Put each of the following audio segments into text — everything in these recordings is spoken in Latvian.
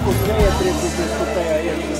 blakus neietriecīties tur tajā iekšā.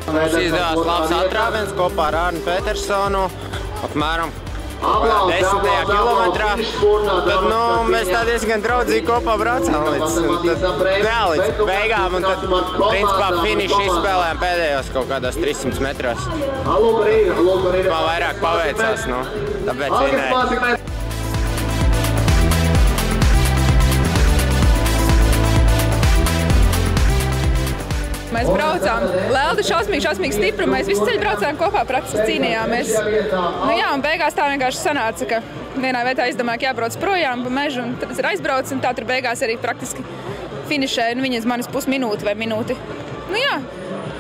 Mums izdevās labs atrāviens kopā ar Arni Petersonu, apmēram 10. kilometrā. Tad, mēs tā diezgan draudzīgi kopā braucām līdz beigām, un tad, principā, finišu izspēlējām pēdējos kaut kādās 300 metros. Man vairāk paveicās, tāpēc vinēju. Mēs braucām, Lelda šausmīgi stipra, mēs visu ceļu braucām kopā, praktiski cīnījāmies. Un beigās tā vienkārši sanāca, ka vienā vietā izdomāja, ka jābrauc projām pa mežu, un tad es aizbraucu, un tā tur beigās arī praktiski finišēja, viņa uz manis pusminūti vai minūti.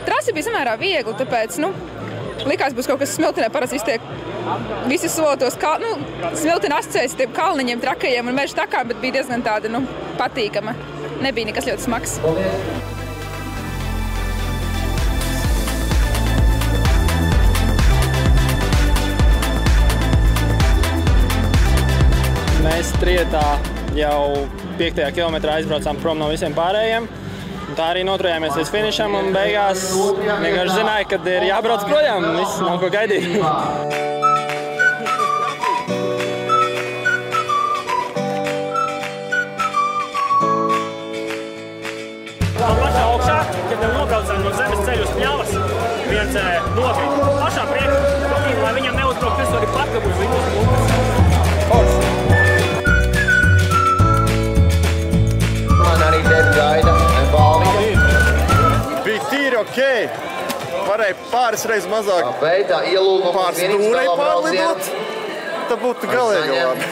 Trasi bija samērā viegli, tāpēc, likās būs kaut kas Smiltenē parasti iztiek visi solotos, Smiltene asociējas tiem kalniņiem, trakajiem un meža takām, bet bija diezgan tāda, patīkama. Nebija nekas ļoti smags. Mēs trietā jau 5. kilometrā aizbraucām prom no visiem pārējiem. Tā arī noturējāmies līdz finišam un beigās vienkārši zināja, kad ir jābrauc projām. Viss nav ko gaidīt. Pašā augšā, kad nobraucām no zemes ceļu uz pļavas, viens nokrīt pašā priekšā, lai viņam neuzbraukt, es arī patkabuļu viņu uz mūkas. Man arī tevi gaida balva. Bija tīri ok. varēja pāris reizes mazāk pār stūrei pārlidot, tad būtu galīgi labi.